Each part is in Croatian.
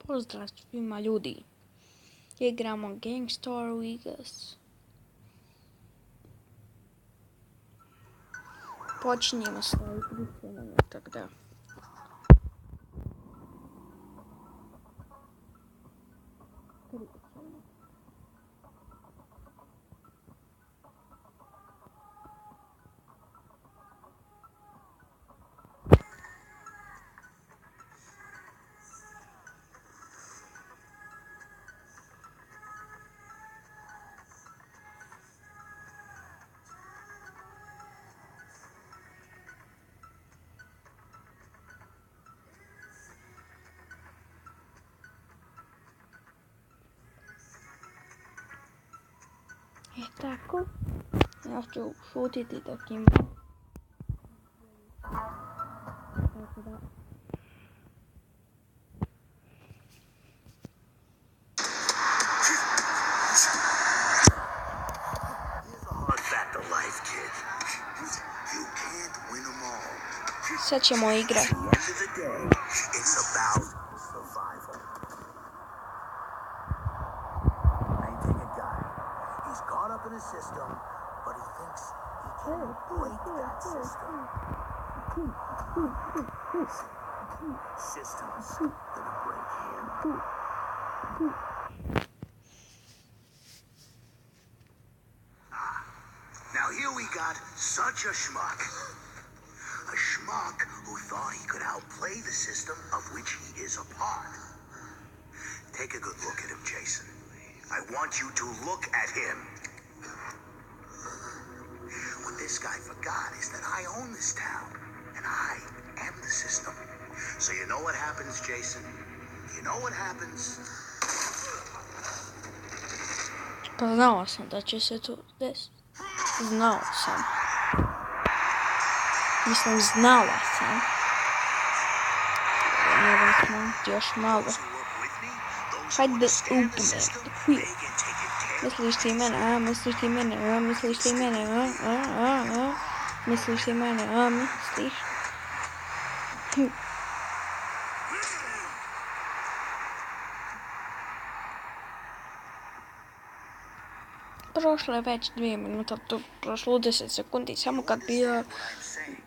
Pozdrav svima ljudi. Igramo Gangstar Vegas. Počinjemo s pripremama, tako da. Tako. Ja ću šutiti dok ima. Tako da. Sad ćemo igrati. In a system, but he thinks he can break that system. Systems gonna break him. Now here we got such a schmuck. A schmuck who thought he could outplay the system of which he is a part. Take a good look at him, Jason. I want you to look at him. What this guy forgot is that I own this town, and I am the system. So you know what happens, Jason? You know what happens? Pa znao sam da će se to desiti. Znao sam. Mislim, znala sam. Nevjerojatno, još malo. Hajde ubne. Misliš ti mene, misliš ti mene, misliš ti mene, misliš ti mene, misliš. Prošlo je već 2 minuta, to prošlo 10 sekundi, samo kad bi ja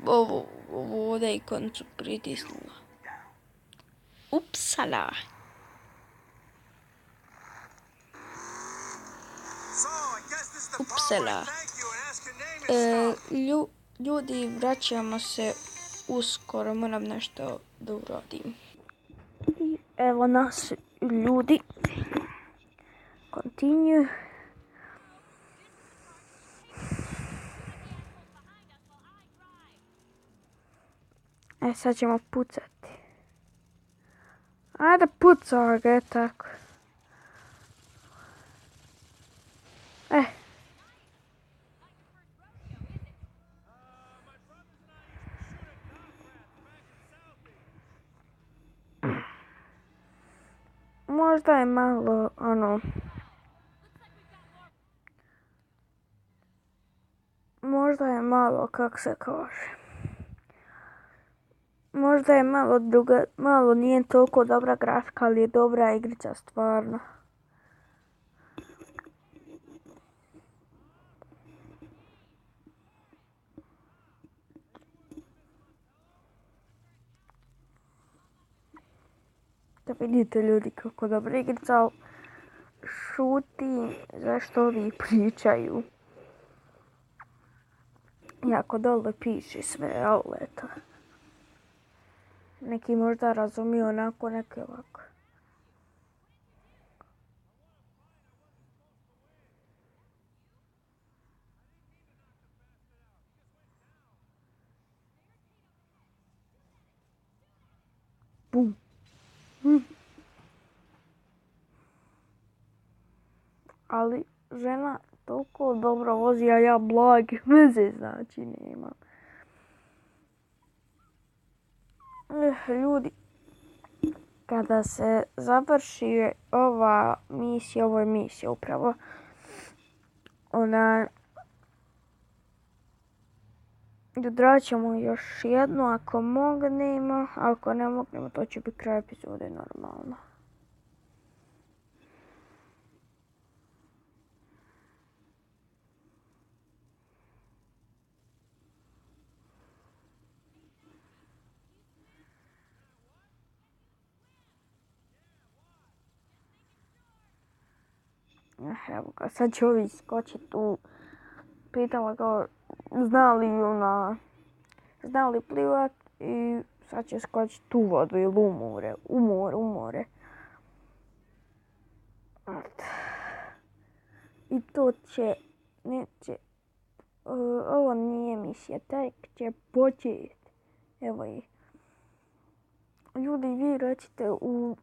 ovo ovdje ikoncu pritisnula. Upsala. Upsala. Ljudi, vraćamo se uskoro, moram nešto da uradim. I evo nas, ljudi. Continue. Sad ćemo pucati. Ajde pucaj ga, tako. Možda je malo, možda je malo, kak se kaže. Možda je malo nije toliko dobra grafika, ali je dobra igrica stvarno. Da vidite ljudi kako dobra igrica, šuti zašto ovi pričaju. Jako dole piše sve, ali eto. Neki možda razumiju onako, neki ovako. Bum. Ali žena toliko dobro vozi, a ja blage veze znači nemam. Ljudi, kada se završi ova misija, ovo je misija upravo, dodraćemo još jednu ako mognemo, ako ne mognemo to će biti kraj epizode normalno. Evo ga, sad će ovi skočit tu. Pitala ga zna li plivat i sad će skočit u vodu ili umore. I to neće, ovo nije misija, tek će početi. Evo ih. Ljudi, vi recite u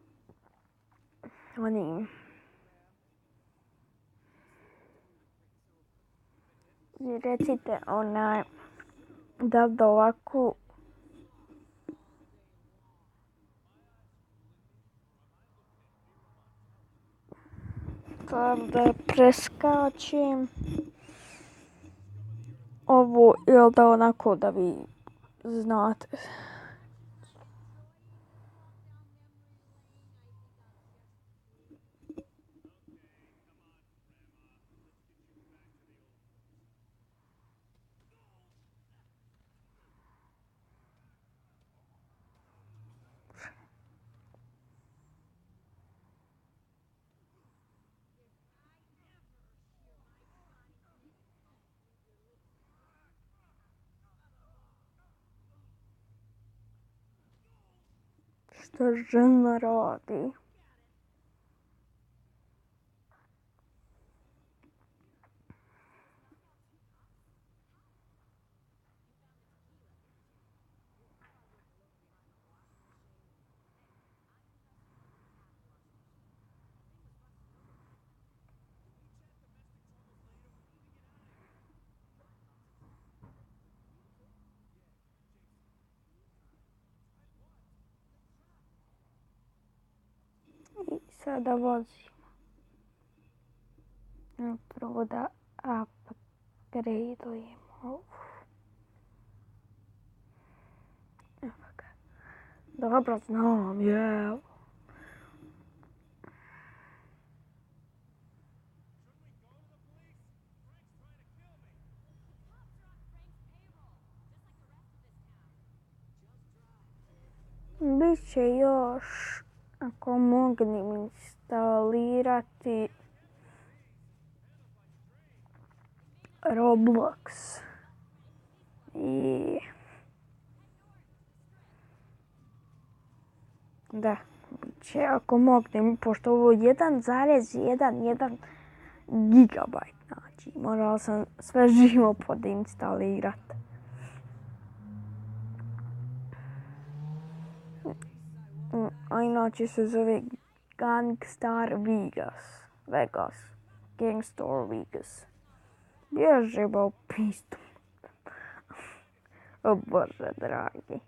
onim, vi recite da ovako da preskačem ovo ili da onako da vi znate. Što žena radi? I sada vozimo. Prvo da upgradeujemo. Evo ga. Dobro znam, jevo. Biće još, ako mognem instalirati Roblox i da, biće ako mognem, pošto ovo 1,11 gigabajt, znači morala sam sve živo podinstalirati. A inače se zove Gangstar Vegas. Gangstar Vegas. Bježe ba u pistu. O Bože dragi.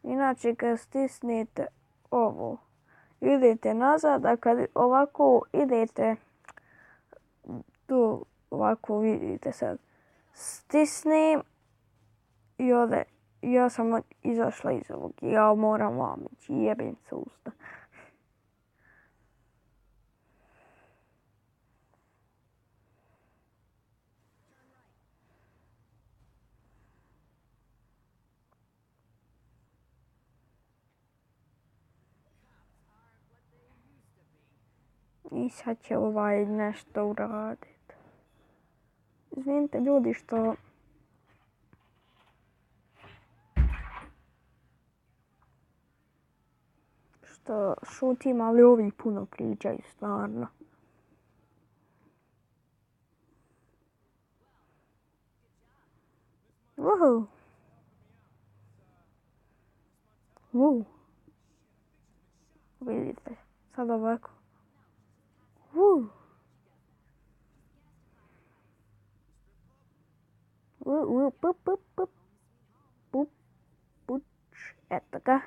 Inače kad stisnete ovo, idete nazad, a kad ovako idete, tu ovako vidite sad, stisnem i ovdje, ja sam izašla iz ovog, ja moram vam ići, jebem se usta. I sad će nešto uraditi. Izvinite ljudi što šutim, ali ovi puno pričaju stvarno. Vidite, sad ovako. Eto ga.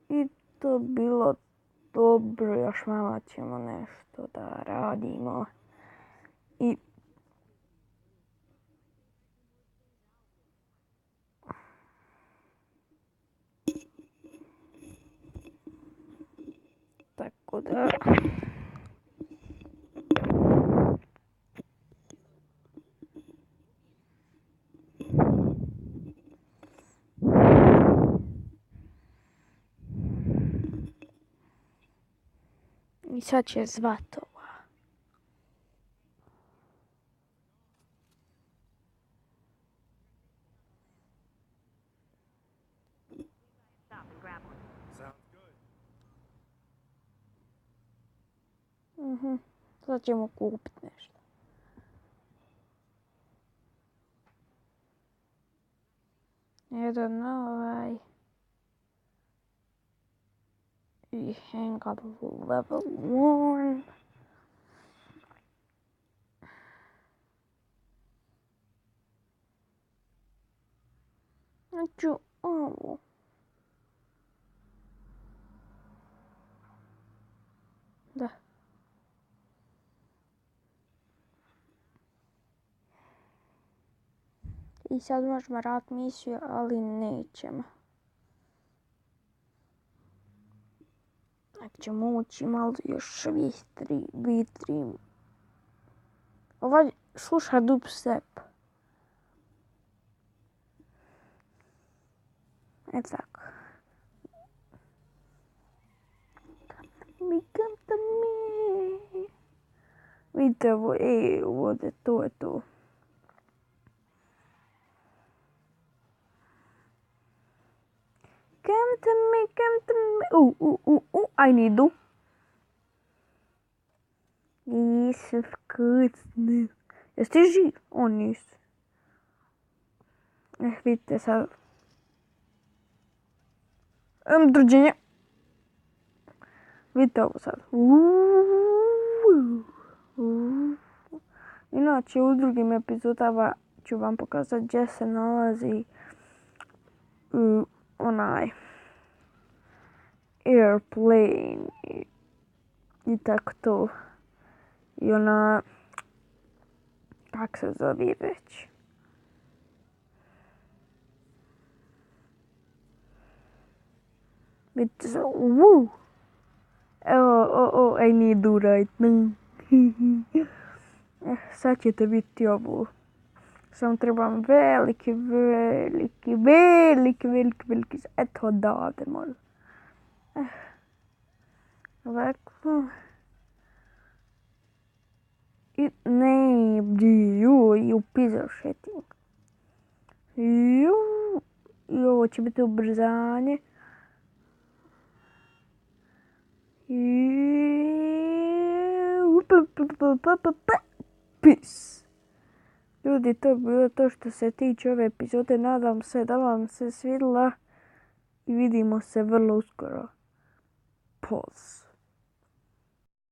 I to bilo dobro, još malo ćemo nešto da radimo. I tako da I sad će zvat ova. Sad ćemo kupit nešto. Jedan ovaj... I hang up level 1. Znači ovo. Da. I sad možemo raditi misiju, ali nećemo. Ako ćemo ući malo još V3. Ovaj sluša dubstep. tako. Come to me. Vidite ovo, ovdje, to je to. Come to me. I need you. Isus kucni. Jesi ti živ? On nisi. Vidite sad. Druženje. Vidite ovo sad. Inače, u drugim epizodama ću vam pokazati gdje se nalazi onaj airplane i tako to. I ona, kak se zove već. Vidite se, evo, I need you right now. Sad ćete vidjeti ovo. Samo trebam veliki, eto odavde možda. Ovako. I ne, i upisao šeting. I ovo će biti ubrzanje. Peace. Ljudi, to je bilo to što se tiče ove epizode. Nadam se da vam se svidjela i vidimo se vrlo uskoro. Pause.